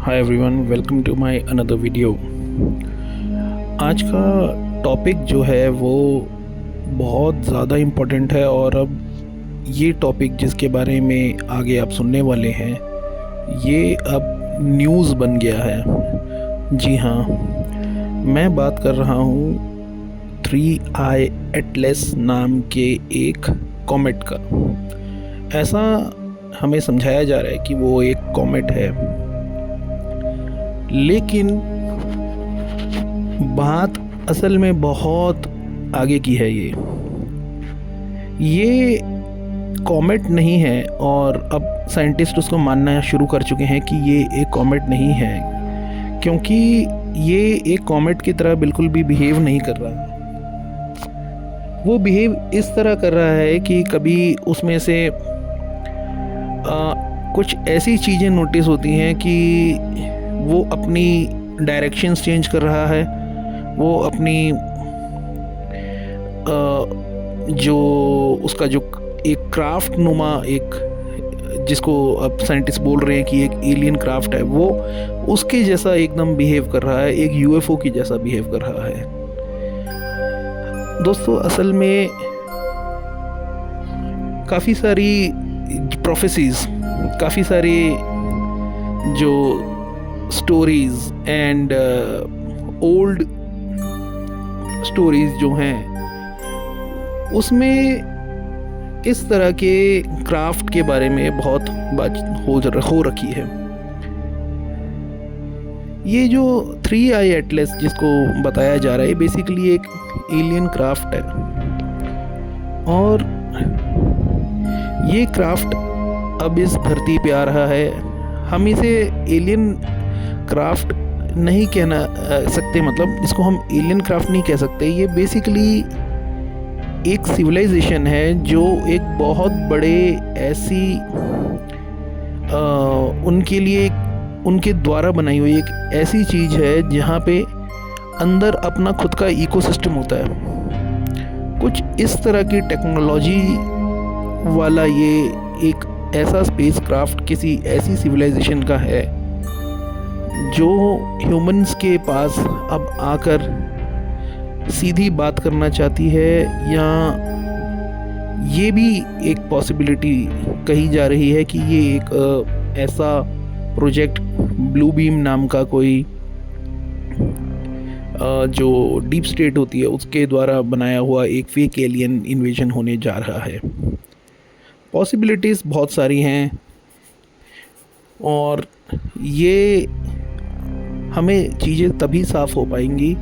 Hi everyone, welcome to my another video. आज का topic जो है वो बहुत ज़्यादा इम्पोर्टेंट है और अब ये टॉपिक जिसके बारे में आगे आप सुनने वाले हैं ये अब न्यूज़ बन गया है। जी हाँ, मैं बात कर रहा हूँ 3I एटलस नाम के एक कॉमेट का। ऐसा हमें समझाया जा रहा है कि वो एक कॉमेट है, लेकिन बात असल में बहुत आगे की है। ये कॉमेट नहीं है और अब साइंटिस्ट उसको मानना शुरू कर चुके हैं कि ये एक कॉमेट नहीं है, क्योंकि ये एक कॉमेट की तरह बिल्कुल भी बिहेव नहीं कर रहा। वो बिहेव इस तरह कर रहा है कि कभी उसमें से कुछ ऐसी चीज़ें नोटिस होती हैं कि वो अपनी डायरेक्शंस चेंज कर रहा है। वो अपनी जो उसका जो एक क्राफ्ट नुमा एक जिसको अब साइंटिस्ट बोल रहे हैं कि एक एलियन क्राफ्ट है, वो उसके जैसा एकदम बिहेव कर रहा है, एक यूएफओ की जैसा बिहेव कर रहा है। दोस्तों, असल में काफ़ी सारी प्रोफेसीज, काफ़ी सारी जो स्टोरीज़ एंड ओल्ड स्टोरीज़ जो हैं उसमें इस तरह के क्राफ्ट के बारे में बहुत बात हो रखी है। ये जो 3I एटलस जिसको बताया जा रहा है बेसिकली एक एलियन क्राफ्ट है, और ये क्राफ्ट अब इस धरती पे आ रहा है। हम इसे एलियन क्राफ्ट नहीं कहना सकते, मतलब इसको हम एलियन क्राफ्ट नहीं कह सकते। ये बेसिकली एक सिविलाइजेशन है जो एक बहुत बड़े ऐसी उनके लिए उनके द्वारा बनाई हुई एक ऐसी चीज़ है जहाँ पे अंदर अपना खुद का इकोसिस्टम होता है। कुछ इस तरह की टेक्नोलॉजी वाला ये एक ऐसा स्पेस क्राफ्ट किसी ऐसी सिविलाइजेशन का है जो ह्यूमंस के पास अब आकर सीधी बात करना चाहती है, या ये भी एक पॉसिबिलिटी कही जा रही है कि ये एक ऐसा प्रोजेक्ट ब्लू बीम नाम का कोई जो डीप स्टेट होती है उसके द्वारा बनाया हुआ एक फेक एलियन इन्वेजन होने जा रहा है। पॉसिबिलिटीज़ बहुत सारी हैं और ये हमें चीज़ें तभी साफ़ हो पाएंगी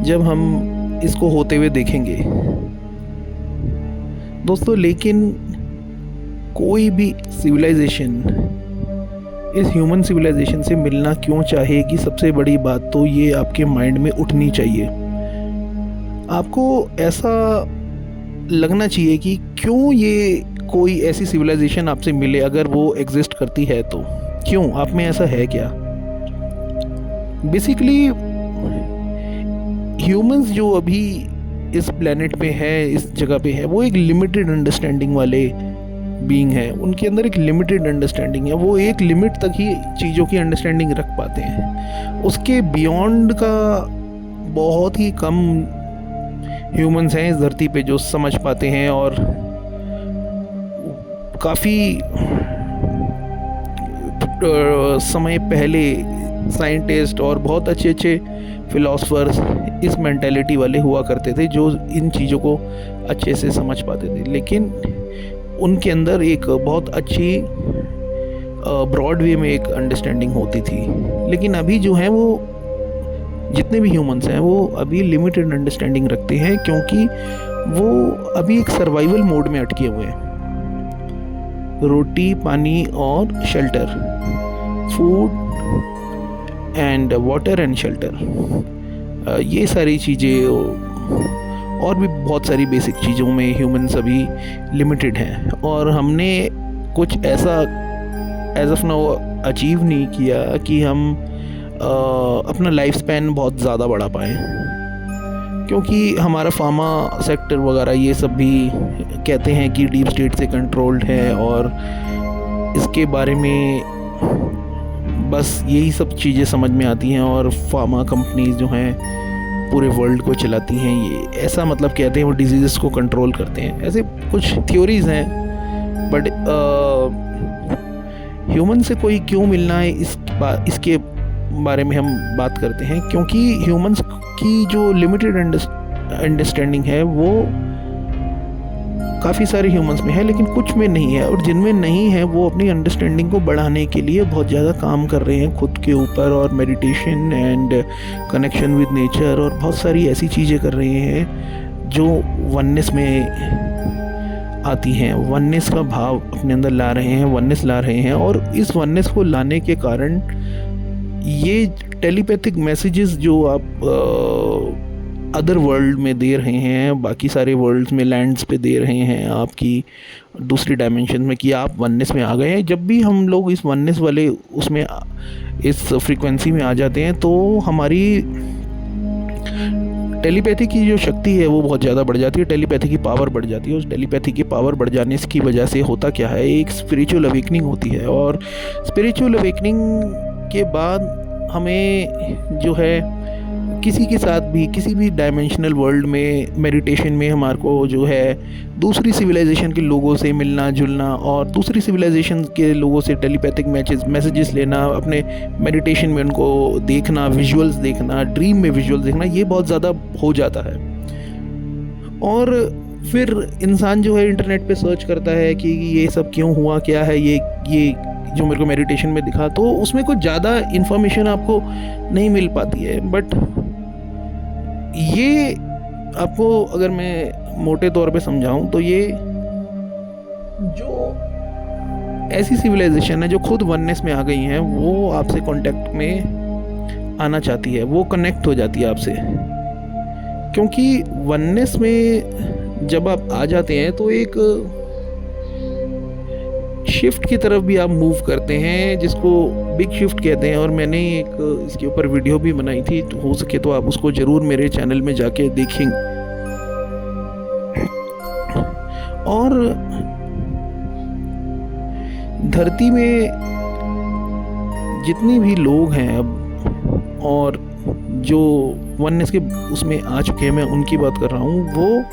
जब हम इसको होते हुए देखेंगे दोस्तों। लेकिन कोई भी सिविलाइजेशन इस ह्यूमन सिविलाइजेशन से मिलना क्यों चाहेगी, सबसे बड़ी बात तो ये आपके माइंड में उठनी चाहिए। आपको ऐसा लगना चाहिए कि क्यों ये कोई ऐसी सिविलाइजेशन आपसे मिले, अगर वो एग्जिस्ट करती है तो क्यों, आप में ऐसा है क्या। बेसिकली ह्यूमंस जो अभी इस प्लेनेट पे है, इस जगह पे है, वो एक लिमिटेड अंडरस्टैंडिंग वाले बीइंग है। उनके अंदर एक लिमिटेड अंडरस्टैंडिंग है, वो एक लिमिट तक ही चीज़ों की अंडरस्टैंडिंग रख पाते हैं। उसके बियॉन्ड का बहुत ही कम ह्यूमंस हैं इस धरती पे जो समझ पाते हैं, और काफ़ी समय पहले साइंटिस्ट और बहुत अच्छे अच्छे फिलोसफर्स इस मेंटालिटी वाले हुआ करते थे जो इन चीज़ों को अच्छे से समझ पाते थे, लेकिन उनके अंदर एक बहुत अच्छी ब्रॉड वे में एक अंडरस्टैंडिंग होती थी। लेकिन अभी जो है वो जितने भी ह्यूमंस हैं वो अभी लिमिटेड अंडरस्टैंडिंग रखते हैं, क्योंकि वो अभी एक सर्वाइवल मोड में अटके हुए हैं। रोटी, पानी और shelter, food and water and shelter, ये सारी चीज़ें और भी बहुत सारी बेसिक चीज़ों में ह्यूमंस अभी लिमिटेड हैं, और हमने कुछ ऐसा एज ऑफ नाउ अचीव नहीं किया कि हम अपना लाइफ स्पैन बहुत ज़्यादा बढ़ा पाएँ, क्योंकि हमारा फार्मा सेक्टर वगैरह ये सब भी कहते हैं कि डीप स्टेट से कंट्रोल्ड है, और इसके बारे में बस यही सब चीज़ें समझ में आती हैं और फार्मा कंपनीज जो हैं पूरे वर्ल्ड को चलाती हैं, ये ऐसा मतलब कहते हैं वो डिजीज़ को कंट्रोल करते हैं। ऐसे कुछ थ्योरीज़ हैं, बट ह्यूमन से कोई क्यों मिलना है इसके बारे में हम बात करते हैं, क्योंकि ह्यूमंस की जो लिमिटेड अंडरस्टैंडिंग है वो काफ़ी सारे ह्यूमंस में है, लेकिन कुछ में नहीं है, और जिनमें नहीं है वो अपनी अंडरस्टैंडिंग को बढ़ाने के लिए बहुत ज़्यादा काम कर रहे हैं खुद के ऊपर, और meditation and connection with nature और बहुत सारी ऐसी चीज़ें कर रहे हैं जो वननेस में आती हैं, वननेस का भाव अपने अंदर ला रहे हैं, वननेस ला रहे हैं। और इस वननेस को लाने के कारण ये टेलीपैथिक मैसेजेस जो आप अदर वर्ल्ड में दे रहे हैं, बाकी सारे वर्ल्ड्स में, लैंड्स पे दे रहे हैं आपकी दूसरी डायमेंशन में, कि आप वननेस में आ गए हैं। जब भी हम लोग इस वननेस वाले उसमें, इस फ्रीक्वेंसी में आ जाते हैं, तो हमारी टेलीपैथी की जो शक्ति है वो बहुत ज़्यादा बढ़ जाती है, टेलीपैथी की पावर बढ़ जाती है। उस टेलीपैथी की पावर बढ़ जाने की वजह से होता क्या है, एक स्पिरिचुअल अवेकनिंग होती है, और स्पिरिचुअल अवेकनिंग के बाद हमें जो है किसी के साथ भी, किसी भी डायमेंशनल वर्ल्ड में, मेडिटेशन में हमारे को जो है दूसरी सिविलाइजेशन के लोगों से मिलना जुलना, और दूसरी सिविलाइजेशन के लोगों से टेलीपैथिक मैसेजेस लेना, अपने मेडिटेशन में उनको देखना, विजुअल्स देखना, ड्रीम में विजुअल्स देखना, ये बहुत ज़्यादा हो जाता है। और फिर इंसान जो है इंटरनेट पे सर्च करता है कि ये सब क्यों हुआ, क्या है ये जो मेरे को मेडिटेशन में दिखा, तो उसमें कुछ ज़्यादा इन्फॉर्मेशन आपको नहीं मिल पाती है। बट ये आपको अगर मैं मोटे तौर पे समझाऊं तो ये जो ऐसी सिविलाइजेशन है जो खुद वननेस में आ गई हैं, वो आपसे कांटेक्ट में आना चाहती है, वो कनेक्ट हो जाती है आपसे, क्योंकि वननेस में जब आप आ जाते हैं तो एक शिफ्ट की तरफ भी आप मूव करते हैं, जिसको बिग शिफ्ट कहते हैं। और मैंने एक इसके ऊपर वीडियो भी बनाई थी, तो हो सके तो आप उसको ज़रूर मेरे चैनल में जाके देखेंगे। और धरती में जितनी भी लोग हैं अब, और जो वननेस के उसमें आ चुके हैं, मैं उनकी बात कर रहा हूँ, वो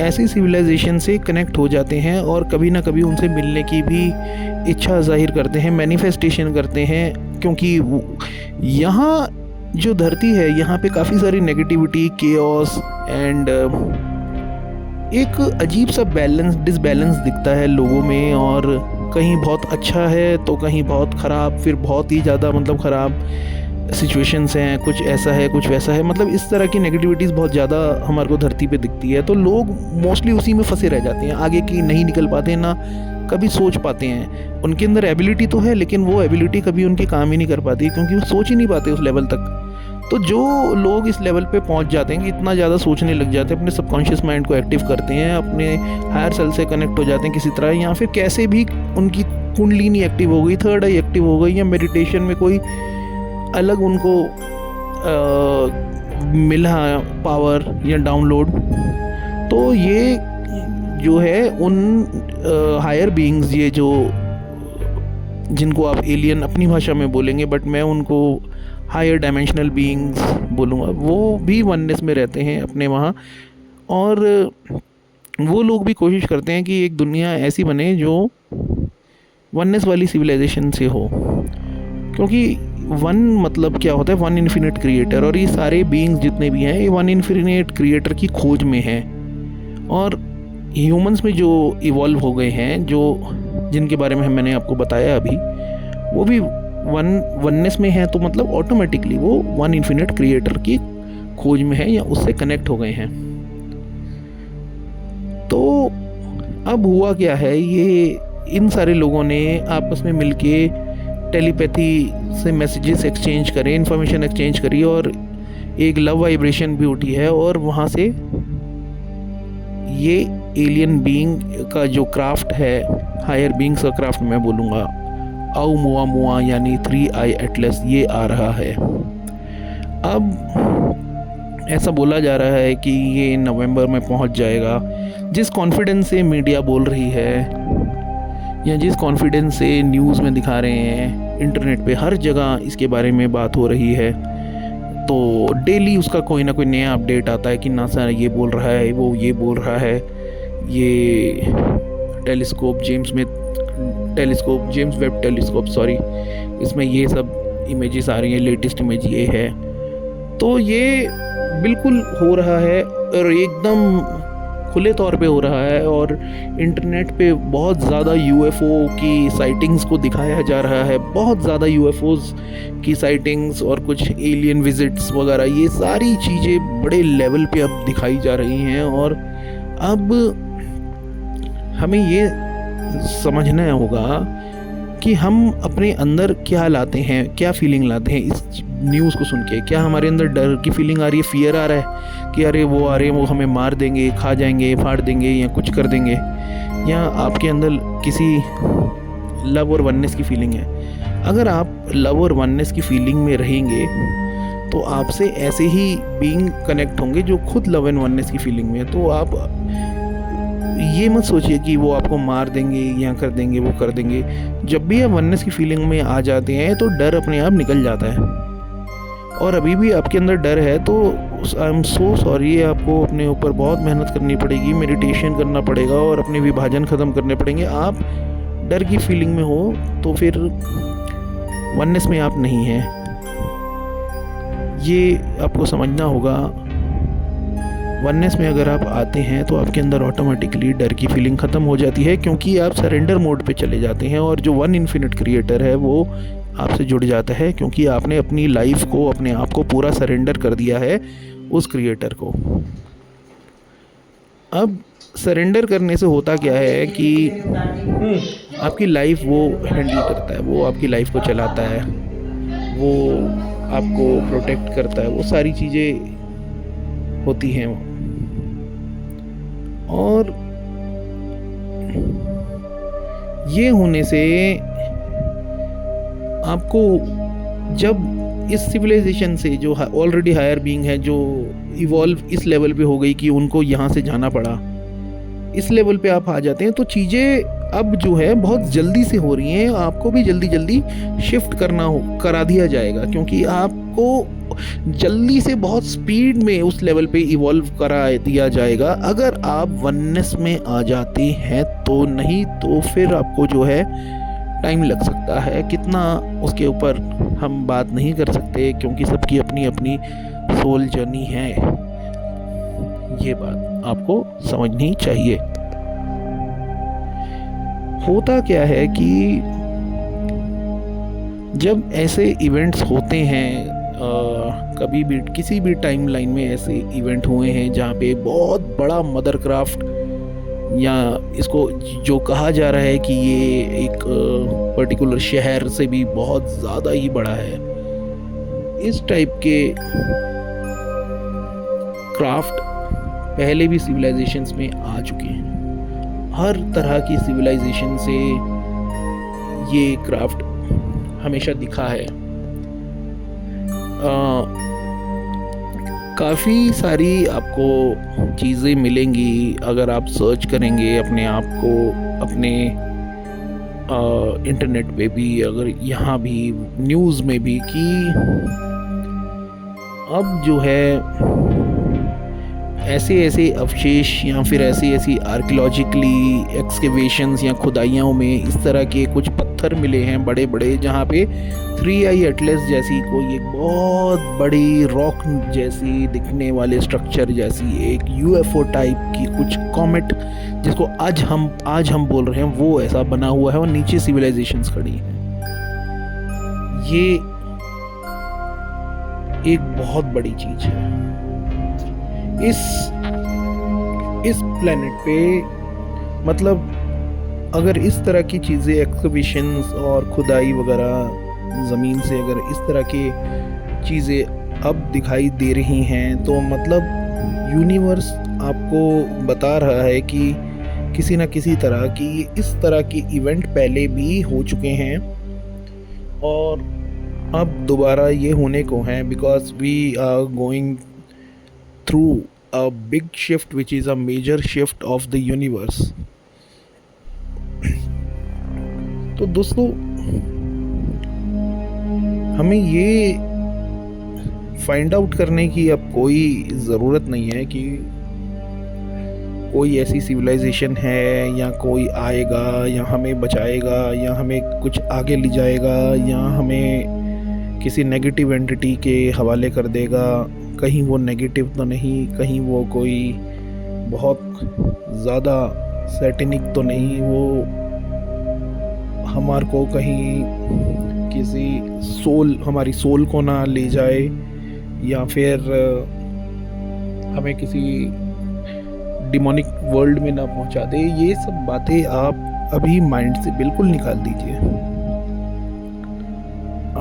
ऐसी सिविलाइजेशन से कनेक्ट हो जाते हैं और कभी ना कभी उनसे मिलने की भी इच्छा जाहिर करते हैं, मैनिफेस्टेशन करते हैं। क्योंकि यहाँ जो धरती है, यहाँ पे काफ़ी सारी नेगेटिविटी, केओस एंड एक अजीब सा डिसबैलेंस दिखता है लोगों में, और कहीं बहुत अच्छा है तो कहीं बहुत ख़राब, फिर बहुत ही ज़्यादा मतलब ख़राब सिचुएशंस हैं, कुछ ऐसा है कुछ वैसा है, मतलब इस तरह की नेगेटिविटीज़ बहुत ज़्यादा हमारे को धरती पे दिखती है। तो लोग मोस्टली उसी में फंसे रह जाते हैं, आगे की नहीं निकल पाते, ना कभी सोच पाते हैं। उनके अंदर एबिलिटी तो है, लेकिन वो एबिलिटी कभी उनकी काम ही नहीं कर पाती, क्योंकि वो सोच ही नहीं पाते उस लेवल तक। तो जो लोग इस लेवल पे पहुंच जाते हैं कि इतना ज़्यादा सोचने लग जाते हैं, अपने सबकॉन्शियस माइंड को एक्टिव करते हैं, अपने हायर सेल से कनेक्ट हो जाते हैं किसी तरह, या फिर कैसे भी उनकी कुंडलिनी एक्टिव हो गई, थर्ड आई एक्टिव हो गई, या मेडिटेशन में कोई अलग उनको मिला पावर या डाउनलोड, तो ये जो है उन हायर बीइंग्स, ये जो जिनको आप एलियन अपनी भाषा में बोलेंगे, बट मैं उनको हायर डायमेंशनल बीइंग्स बोलूँगा, वो भी वननेस में रहते हैं अपने वहाँ। और वो लोग भी कोशिश करते हैं कि एक दुनिया ऐसी बने जो वननेस वाली सिविलाइजेशन से हो, क्योंकि वन मतलब क्या होता है, वन इन्फिनिट क्रिएटर, और ये सारे बीइंग्स जितने भी हैं ये वन इन्फिनिट क्रिएटर की खोज में हैं। और ह्यूमंस में जो इवॉल्व हो गए हैं, जो जिनके बारे में मैंने आपको बताया अभी, वो भी वननेस में है, तो मतलब ऑटोमेटिकली वो वन इन्फिनिट क्रिएटर की खोज में है या उससे कनेक्ट हो गए हैं। तो अब हुआ क्या है, ये इन सारे लोगों ने आपस में मिलके टेलीपैथी से मैसेजेस एक्सचेंज करें, इन्फॉर्मेशन एक्सचेंज करी, और एक लव वाइब्रेशन भी उठी है, और वहाँ से ये एलियन बीइंग का जो क्राफ्ट है, हायर बीइंग्स का क्राफ्ट मैं बोलूँगा, आउ मुआ मुआ यानी 3 आई एटलस, ये आ रहा है। अब ऐसा बोला जा रहा है कि ये नवंबर में पहुंच जाएगा। जिस कॉन्फिडेंस से मीडिया बोल रही है या जिस कॉन्फिडेंस से न्यूज़ में दिखा रहे हैं, इंटरनेट पे हर जगह इसके बारे में बात हो रही है, तो डेली उसका कोई ना कोई नया अपडेट आता है कि नासा ये बोल रहा है, वो ये बोल रहा है, ये जेम्स वेब टेलीस्कोप सॉरी, इसमें ये सब इमेजेस आ रही हैं, लेटेस्ट इमेज ये है। तो ये बिल्कुल हो रहा है और एकदम खुले तौर पे हो रहा है, और इंटरनेट पे बहुत ज़्यादा यूएफओ की साइटिंग्स को दिखाया जा रहा है, बहुत ज़्यादा यूएफओज़ की साइटिंग्स और कुछ एलियन विजिट्स वगैरह, ये सारी चीज़ें बड़े लेवल पे अब दिखाई जा रही हैं। और अब हमें ये समझना होगा कि हम अपने अंदर क्या लाते हैं, क्या फीलिंग लाते हैं इस न्यूज़ को सुन के। क्या हमारे अंदर डर की फीलिंग आ रही है, फियर आ रहा है कि अरे वो आ रहे हैं, वो हमें मार देंगे, खा जाएंगे, फाड़ देंगे या कुछ कर देंगे, या आपके अंदर किसी लव और वननेस की फीलिंग है। अगर आप लव और वननेस की फीलिंग में रहेंगे तो आपसे ऐसे ही बीइंग कनेक्ट होंगे जो खुद लव एंड वननेस की फीलिंग में है। तो आप ये मत सोचिए कि वो आपको मार देंगे या कर देंगे, वो कर देंगे। जब भी आप वननेस की फीलिंग में आ जाते हैं तो डर अपने आप निकल जाता है। और अभी भी आपके अंदर डर है तो आई एम सो सॉरी, आपको अपने ऊपर बहुत मेहनत करनी पड़ेगी, मेडिटेशन करना पड़ेगा और अपने विभाजन ख़त्म करने पड़ेंगे। आप डर की फीलिंग में हो तो फिर वननेस में आप नहीं हैं, ये आपको समझना होगा। वननेस में अगर आप आते हैं तो आपके अंदर ऑटोमेटिकली डर की फीलिंग ख़त्म हो जाती है, क्योंकि आप सरेंडर मोड पे चले जाते हैं और जो वन इन्फिनिट क्रिएटर है वो आपसे जुड़ जाता है, क्योंकि आपने अपनी लाइफ को, अपने आप को पूरा सरेंडर कर दिया है उस क्रिएटर को। अब सरेंडर करने से होता क्या है कि आपकी लाइफ वो हैंडल करता है, वो आपकी लाइफ को चलाता है, वो आपको प्रोटेक्ट करता है, वो सारी चीज़ें होती हैं। और ये होने से आपको जब इस सिविलाइजेशन से जो ऑलरेडी हायर बीइंग है, जो इवॉल्व इस लेवल पे हो गई कि उनको यहाँ से जाना पड़ा, इस लेवल पे आप आ जाते हैं तो चीज़ें अब जो है बहुत जल्दी से हो रही हैं। आपको भी जल्दी जल्दी शिफ्ट करा दिया जाएगा, क्योंकि आपको जल्दी से बहुत स्पीड में उस लेवल पे इवॉल्व करा दिया जाएगा अगर आप वननेस में आ जाते हैं तो। नहीं तो फिर आपको जो है टाइम लग सकता है, कितना उसके ऊपर हम बात नहीं कर सकते, क्योंकि सबकी अपनी अपनी सोल जर्नी है। ये बात आपको समझनी चाहिए। होता क्या है कि जब ऐसे इवेंट्स होते हैं, कभी भी किसी भी टाइम लाइन में ऐसे इवेंट हुए हैं जहाँ पे बहुत बड़ा मदर क्राफ्ट, या इसको जो कहा जा रहा है कि ये एक पर्टिकुलर शहर से भी बहुत ज़्यादा ही बड़ा है, इस टाइप के क्राफ्ट पहले भी सिविलाइजेशंस में आ चुके हैं। हर तरह की सिविलाइजेशन से ये क्राफ्ट हमेशा दिखा है। काफ़ी सारी आपको चीज़ें मिलेंगी अगर आप सर्च करेंगे अपने आप को, अपने इंटरनेट पे भी, अगर यहाँ भी न्यूज़ में भी, कि अब जो है ऐसे ऐसे अवशेष या फिर ऐसी आर्कियोलॉजिकली एक्सकेवेशंस या खुदाइयों में इस तरह के कुछ पत्थर मिले हैं बड़े बड़े, जहाँ पे 3i एटलस जैसी कोई एक बहुत बड़ी रॉक जैसी दिखने वाले स्ट्रक्चर जैसी एक यूएफओ टाइप की कुछ कॉमेट, जिसको आज हम बोल रहे हैं, वो ऐसा बना हुआ है और नीचे सिविलाइजेशंस खड़ी हैं। ये एक बहुत बड़ी चीज़ है इस प्लेनेट पे। मतलब अगर इस तरह की चीज़ें, एक्सकवेशंस और खुदाई वगैरह ज़मीन से, अगर इस तरह की चीज़ें अब दिखाई दे रही हैं तो मतलब यूनिवर्स आपको बता रहा है कि किसी न किसी तरह की इस तरह की इवेंट पहले भी हो चुके हैं और अब दोबारा ये होने को हैं, because we are going through a big shift which is a major shift of the universe. तो दोस्तों, हमें ये फाइंड आउट करने की अब कोई ज़रूरत नहीं है कि कोई ऐसी सिविलाइजेशन है या कोई आएगा या हमें बचाएगा या हमें कुछ आगे ले जाएगा या हमें किसी नेगेटिव एंटिटी के हवाले कर देगा। कहीं वो नेगेटिव तो नहीं, कहीं वो कोई बहुत ज़्यादा सैटेनिक तो नहीं, वो हमारे को कहीं किसी हमारी सोल को ना ले जाए या फिर हमें किसी डिमोनिक वर्ल्ड में ना पहुंचा दे। ये सब बातें आप अभी माइंड से बिल्कुल निकाल दीजिए।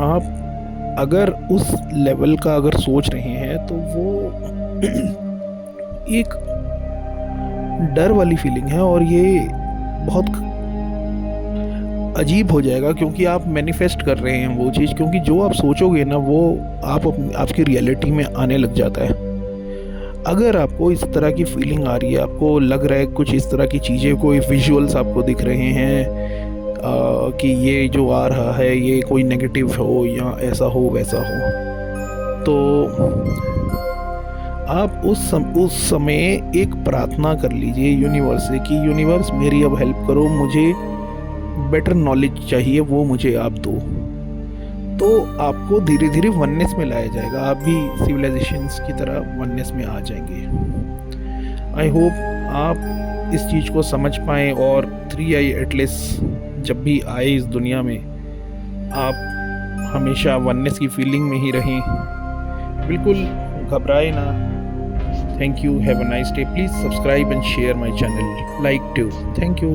आप अगर उस लेवल का अगर सोच रहे हैं तो वो एक डर वाली फीलिंग है और ये बहुत अजीब हो जाएगा, क्योंकि आप मैनिफेस्ट कर रहे हैं वो चीज़। क्योंकि जो आप सोचोगे ना वो आपकी रियलिटी में आने लग जाता है। अगर आपको इस तरह की फीलिंग आ रही है, आपको लग रहा है कुछ इस तरह की चीज़ें, कोई विजुअल्स आपको दिख रहे हैं कि ये जो आ रहा है ये कोई नेगेटिव हो या ऐसा हो वैसा हो, तो आप उस समय एक प्रार्थना कर लीजिए यूनिवर्स से कि यूनिवर्स मेरी अब हेल्प करो, मुझे बेटर नॉलेज चाहिए, वो मुझे आप दो। तो आपको धीरे धीरे वननेस में लाया जाएगा, आप भी सिविलाइजेशंस की तरह वननेस में आ जाएंगे। आई होप आप इस चीज़ को समझ पाएँ और 3i एटलस जब भी आए इस दुनिया में आप हमेशा वननेस की फीलिंग में ही रहें, बिल्कुल घबराए ना। Thank you, have a nice day. Please subscribe and share my channel, like to. Thank you.